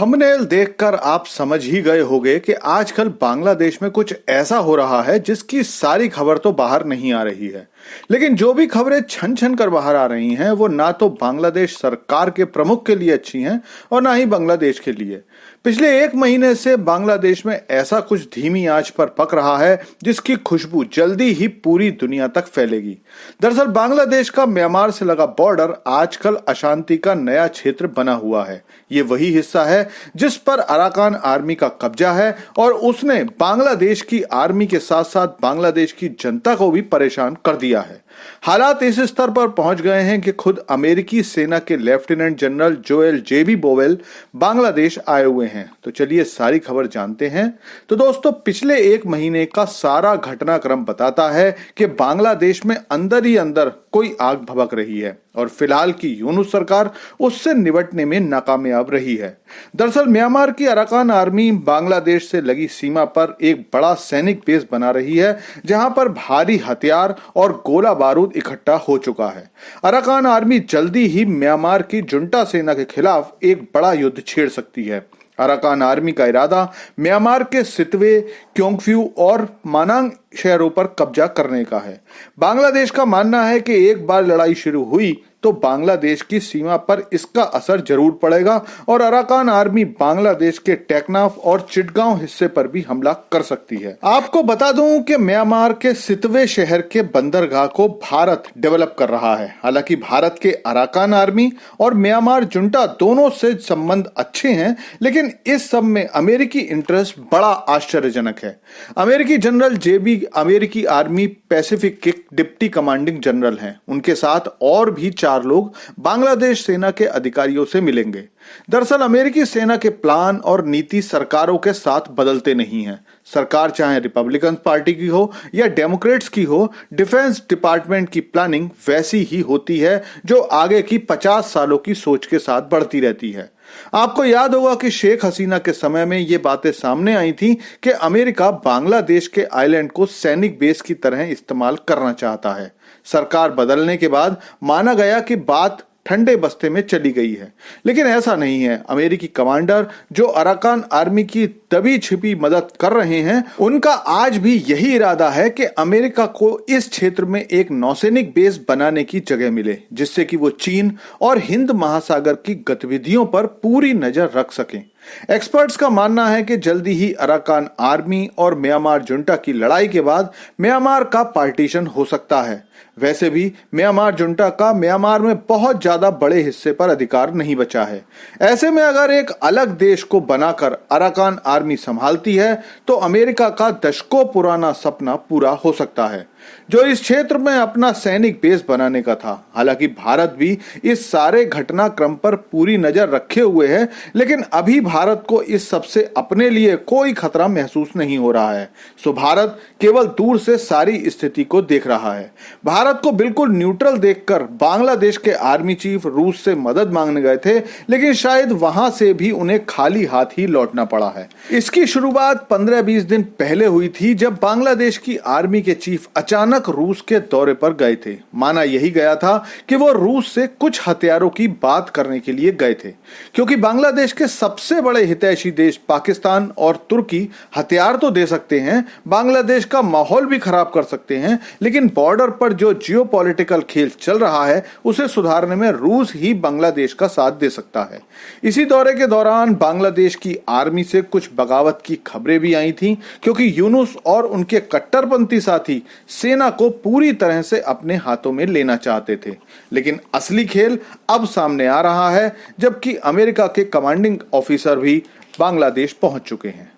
Thumbnail देखकर आप समझ ही गए होंगे कि आजकल बांग्लादेश में कुछ ऐसा हो रहा है जिसकी सारी खबर तो बाहर नहीं आ रही है। लेकिन जो भी खबरें छन छन कर बाहर आ रही हैं वो ना तो बांग्लादेश सरकार के प्रमुख के लिए अच्छी हैं और ना ही बांग्लादेश के लिए। पिछले एक महीने से बांग्लादेश में ऐसा कुछ धीमी आंच पर पक रहा है जिसकी खुशबू जल्दी ही पूरी दुनिया तक फैलेगी। दरअसल बांग्लादेश का म्यांमार से लगा बॉर्डर आजकल अशांति का नया क्षेत्र बना हुआ है। ये वही हिस्सा है जिस पर अराकान आर्मी का कब्जा है और उसने बांग्लादेश की आर्मी के साथ साथ बांग्लादेश की जनता को भी परेशान कर दिया है। हालात इस स्तर पर पहुंच गए हैं कि खुद अमेरिकी सेना के लेफ्टिनेंट जनरल जोएल जेबी बोवेल बांग्लादेश आए हुए हैं। तो चलिए सारी खबर जानते हैं। तो दोस्तों, पिछले एक महीने का सारा घटनाक्रम बताता है कि बांग्लादेश में अंदर ही अंदर कोई आग भभक रही है और फिलहाल की यूनुस सरकार उससे निपटने में नाकामयाब रही है। दरअसल म्यांमार की अराकान आर्मी बांग्लादेश से लगी सीमा पर एक बड़ा सैनिक बेस बना रही है जहां पर भारी हथियार और गोला बारूद इकट्ठा हो चुका है। अराकान आर्मी जल्दी ही म्यांमार की जुंटा सेना के खिलाफ एक बड़ा युद्ध छेड़ सकती है। अराकान आर्मी का इरादा म्यांमार के सितवे, क्योंगफ्यू और मानांग शहरों पर कब्जा करने का है। बांग्लादेश का मानना है कि एक बार लड़ाई शुरू हुई तो बांग्लादेश की सीमा पर इसका असर जरूर पड़ेगा और अराकान आर्मी बांग्लादेश के टेकनाफ और चिटगांव हिस्से पर भी हमला कर सकती है। आपको बता दूं कि म्यांमार के सितवे शहर के बंदरगाह को भारत डेवलप कर रहा है। हालांकि भारत के अराकान आर्मी और म्यांमार जुंटा दोनों से संबंध अच्छे हैं, लेकिन इस सब में अमेरिकी इंटरेस्ट बड़ा आश्चर्यजनक है। अमेरिकी जनरल जेबी अमेरिकी आर्मी पैसिफिक के डिप्टी कमांडिंग जनरल हैं। उनके साथ और भी 4 लोग बांग्लादेश सेना के अधिकारियों से मिलेंगे। दरअसल अमेरिकी सेना के प्लान और नीति सरकारों के साथ बदलते नहीं हैं। सरकार चाहे रिपब्लिकन पार्टी की हो या डेमोक्रेट्स की हो, डिफेंस डिपार्टमेंट की प्लानिंग वैसी ही होती है जो आगे की 50 सालों की सोच के साथ बढ़ती रहती है। आपको याद होगा कि शेख हसीना के समय में ये बातें सामने आई थी कि अमेरिका बांग्लादेश के आइलैंड को सैनिक बेस की तरह इस्तेमाल करना चाहता है। सरकार बदलने के बाद माना गया कि बात ठंडे बस्ते में चली गई है, लेकिन ऐसा नहीं है। अमेरिकी कमांडर जो अराकान आर्मी की दबी छिपी मदद कर रहे हैं, उनका आज भी यही इरादा है कि अमेरिका को इस क्षेत्र में एक नौसैनिक बेस बनाने की जगह मिले, जिससे कि वो चीन और हिंद महासागर की गतिविधियों पर पूरी नजर रख सकें। एक्सपर्ट्स का मानना है कि जल्दी ही अराकान आर्मी और म्यांमार जुंटा की लड़ाई के बाद म्यांमार का पार्टीशन हो सकता है। वैसे भी म्यांमार जुंटा का म्यांमार में बहुत ज्यादा बड़े हिस्से पर अधिकार नहीं बचा है। ऐसे में अगर एक अलग देश को बनाकर अराकान आर्मी संभालती है तो अमेरिका का दशकों पुराना सपना पूरा हो सकता है, जो इस क्षेत्र में अपना सैनिक बेस बनाने का था। हालांकि भारत भी इस सारे घटनाक्रम पर पूरी नजर रखे हुए है, लेकिन अभी भारत को इस सब से अपने लिए कोई खतरा महसूस नहीं हो रहा है। सो भारत केवल दूर से सारी स्थिति को देख रहा है। भारत को बिल्कुल न्यूट्रल देखकर बांग्लादेश के आर्मी चीफ रूस से मदद मांगने गए थे, लेकिन शायद वहां से भी उन्हें खाली हाथ ही लौटना पड़ा है। इसकी शुरुआत 15-20 दिन पहले हुई थी, जब बांग्लादेश की आर्मी के चीफ अचानक रूस के दौरे पर गए थे। माना यही गया था कि वो रूस से कुछ हथियारों की बात करने के लिए गए थे, क्योंकि बांग्लादेश के सबसे बड़े हितैषी देश पाकिस्तान और तुर्की हथियार तो दे सकते हैं, बांग्लादेश का माहौल भी खराब कर सकते हैं, लेकिन बॉर्डर पर जो जियोपॉलिटिकल खेल चल रहा है उसे सुधारने में रूस ही बांग्लादेश का साथ दे सकता है। इसी दौरे के दौरान बांग्लादेश की आर्मी से कुछ बगावत की खबरें भी आई थी, क्योंकि यूनुस और उनके कट्टरपंथी साथी सेना को पूरी तरह से अपने हाथों में लेना चाहते थे। लेकिन असली खेल अब सामने आ रहा है, जबकि अमेरिका के कमांडिंग ऑफिसर भी बांग्लादेश पहुंच चुके हैं।